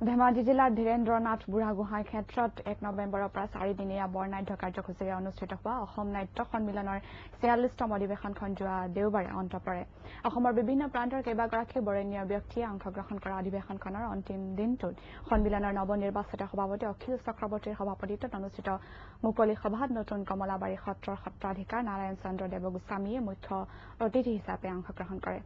ধেমাজি জিলাৰ ধীৰেন্দ্ৰনাথ বুঢ়াগোহাঁই ক্ষেত্ৰত 1 নৱেম্বৰৰ পৰা 4 দিনীয়া বৰনাট্য কাৰ্যসূচীৰে অনুষ্ঠিত হোৱা অসম নাট্য সন্মিলনৰ 46তম অধিৱেশনখন যোৱা দেওবাৰে অন্ত পৰে। অসমৰ বিভিন্ন প্ৰান্তৰ কেইবাগৰাকী বৰেণ্য ব্যক্তিয়ে অংশগ্ৰহণ কৰা অধিৱেশনখনৰ অন্তিম দিনটোত সন্মিলনৰ নৱনিৰ্বাচিত সভাপতি অখিল চক্ৰৱৰ্তীৰ সভাপতিত্বত অনুষ্ঠিত মুকলি সভাত নতুন কমলাবাৰী সত্ৰৰ সত্ৰাধিকাৰ নাৰায়ণ চন্দ্ৰ দেৱগোস্বামীয়ে মুখ্য অতিথি হিচাপে অংশগ্ৰহণ কৰে।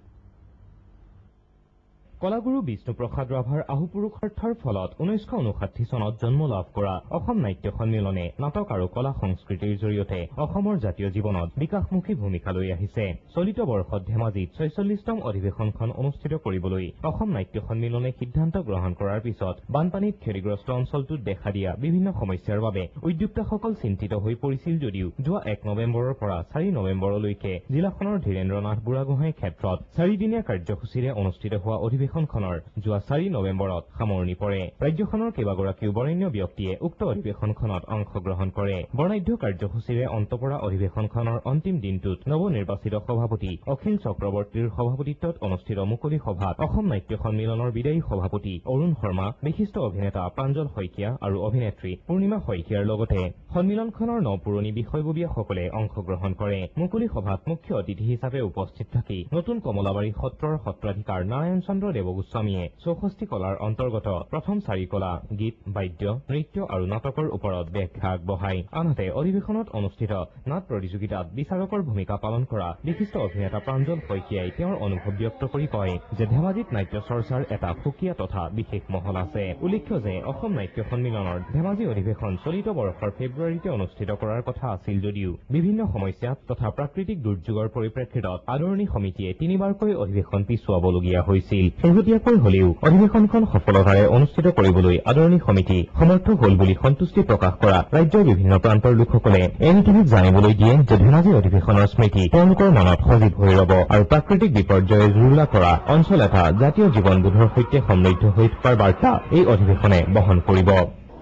কলাগুৰু বিষ্ণুপ্ৰসাদ ৰাভাৰ আহুপুৰুষাৰ্থৰ ফলত 1959 চনত জন্ম লাভ কৰা অসম নাট্য সন্মিলনে নাটক আৰু কলা সংস্কৃতিৰ জৰিয়তে অসমৰ জাতীয় জীৱনত বিকাশমুখী ভূমিকা লৈ আহিছে। চলিত বৰ্ষত ধেমাজিত 46তম অধিৱেশনখন অনুষ্ঠিত কৰিবলৈ অসম নাট্য সন্মিলনে সিদ্ধান্ত গ্ৰহণ কৰাৰ পিছত বানপানীত ক্ষতিগ্ৰস্ত অঞ্চলটোত দেখা দিয়া বিভিন্ন সমস্যাৰ বাবে উদ্যোক্তাসকল চিন্তিত হৈ পৰিছিল যদিও যোৱা 1 নৱেম্বৰৰ পৰা 4 নৱেম্বৰলৈকে জিলাখনৰ ধীৰেন্দ্ৰনাথ বুঢ়াগোহাঁই ক্ষেত্ৰত 4 দিনীয়া কাৰ্যসূচীৰে অনুষ্ঠিত হোৱা অধিৱেশনখনৰ যোৱা 4 নৱেম্বৰত সামৰণি পৰে। ৰাজ্যখনৰ কেইবাগৰাকীও বৰেণ্য ব্যক্তিয়ে উক্ত অধিৱেশনখনত অংশগ্ৰহণ কৰে। বৰ্ণাঢ্য কাৰ্যসূচীৰে অন্ত পৰা অধিৱেশনখনৰ অন্তিম দিনটোত নৱনিৰ্বাচিত সভাপতি অখিল চক্ৰৱৰ্তীৰ সভাপতিত্বত অনুষ্ঠিত মুকলি সভাত অসম নাট্য সন্মিলনৰ বিদায়ী সভাপতি অৰুণ শৰ্মা, বিশিষ্ট অভিনেতা প্ৰাঞ্জল শইকীয়া আৰু অভিনেত্ৰী পূৰ্ণিমা শইকীয়াৰ লগতে সন্মিলনখনৰ নপুৰণি বিষয়ববীয়াসকলে অংশগ্ৰহণ কৰে। মুকলি সভাত মুখ্য অতিথি হিচাপে উপস্থিত থাকি নতুন কমলাবাৰী সত্ৰৰ সত্ৰাধিকাৰ নাৰায়ণ চন্দ্ৰ দেৱগোস্বামীয়ে 64 কলাৰ অন্তৰ্গত প্ৰথম 4 কলা গীত, বাদ্য, নৃত্য আৰু নাটকৰ ওপৰত ব্যাখ্যা আগবঢ়ায়। আনহাতে অধিৱেশনত অনুষ্ঠিত নাট প্ৰতিযোগিতাত বিচাৰকৰ ভূমিকা পালন কৰা বিশিষ্ট অভিনেতা প্ৰাঞ্জল শইকীয়াই তেওঁৰ অনুভৱ ব্যক্ত কৰি কয় যে ধেমাজিত নাট্য চৰ্চাৰ এটা সুকীয়া তথা বিশেষ মহল আছে। উল্লেখ্য যে অসম নাট্য সন্মিলনৰ ধেমাজি অধিৱেশন চলিত বৰ্ষৰ ফেব্ৰুৱাৰীতে অনুষ্ঠিত কৰাৰ কথা আছিল যদিও বিভিন্ন সমস্যা তথা প্ৰাকৃতিক দুৰ্যোগৰ পৰিপ্ৰেক্ষিতত আদৰণি সমিতিয়ে 3বাৰকৈ অধিৱেশন পিছুৱাবলগীয়া হৈছিল। শেহতীয়াকৈ হলেও অধিৱেশনখন সফলতাৰে অনুষ্ঠিত কৰিবলৈ আদৰণি সমিতি সমৰ্থ হল বুলি সন্তুষ্টি প্ৰকাশ কৰা ৰাজ্যৰ বিভিন্ন প্ৰান্তৰ লোকসকলে এনটিভিক জানিবলৈ দিয়ে যে ধেমাজি অধিৱেশনৰ স্মৃতি তেওঁলোকৰ মনত সজীৱ হৈ ৰব আৰু প্ৰাকৃতিক বিপৰ্যয়ে জুৰুলা কৰা অঞ্চল এটা জাতীয় জীৱনবোধৰ সৈতে সমৃদ্ধ হৈ থকাৰ বাৰ্তা এই অধিৱেশনে বহন কৰিব।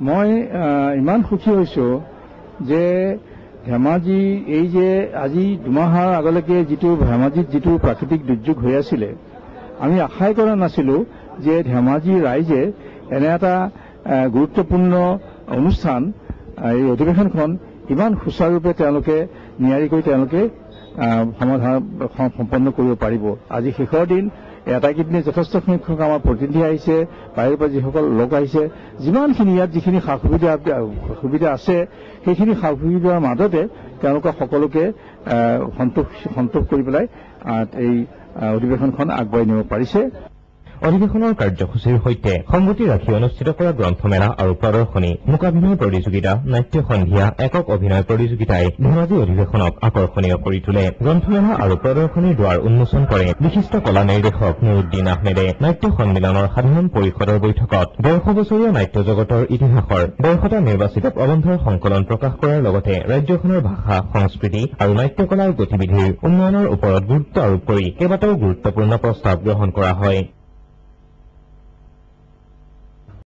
মই ইমান সুখী হৈছো যে ধেমাজি এই যে আজি 2 মাহৰ আগলৈকে ধেমাজিত যিটো প্ৰাকৃতিক দুৰ্যোগ হৈ আছিলে, আমি আশাই কৰা নাছিলো যে ধেমাজি ৰাইজে এনে এটা গুৰুত্বপূৰ্ণ অনুষ্ঠান এই অধিৱেশনখন ইমান সুচাৰুৰূপে তেওঁলোকে নিয়াৰিকৈ সমাধান সম্পন্ন কৰিব পাৰিব। আজি শেষৰ দিন এটাইকেইদিনে যথেষ্ট সংখ্যক আমাৰ প্ৰতিনিধি আহিছে, বাহিৰৰ পৰা যিসকল লোক আহিছে, যিমানখিনি ইয়াত যিখিনি সা সুবিধা আছে সেইখিনি সা সুবিধাৰ মাজতে তেওঁলোকক সকলোকে সন্তোষ কৰি পেলাই এই অধিৱেশনখন আগবঢ়াই নিব পাৰিছে। অধিৱেশনৰ কাৰ্যসূচীৰ সৈতে সংগতি ৰাখি অনুষ্ঠিত কৰা গ্ৰন্থমেলা আৰু প্ৰদৰ্শনী, মূকাভিনয় প্ৰতিযোগিতা, নাট্য সন্ধিয়া, একক অভিনয় প্ৰতিযোগিতাই ধেমাজি অধিৱেশনক আকৰ্ষণীয় কৰি তোলে। গ্ৰন্থমেলা আৰু প্ৰদৰ্শনীৰ দুৱাৰ উন্মোচন কৰে বিশিষ্ট কলা নিৰ্দেশক নুৰুদ্দিন আহমেদে। নাট্য সন্মিলনৰ সাধাৰণ পৰিষদৰ বৈঠকত 150 বছৰীয়া নাট্য জগতৰ ইতিহাসৰ 150টা নিৰ্বাচিত প্ৰবন্ধৰ সংকলন প্ৰকাশ কৰাৰ লগতে ৰাজ্যখনৰ ভাষা, সংস্কৃতি আৰু নাট্যকলাৰ গতিবিধিৰ উন্নয়নৰ ওপৰত গুৰুত্ব আৰোপ কৰি কেইবাটাও গুৰুত্বপূৰ্ণ প্ৰস্তাৱ গ্ৰহণ কৰা হয়।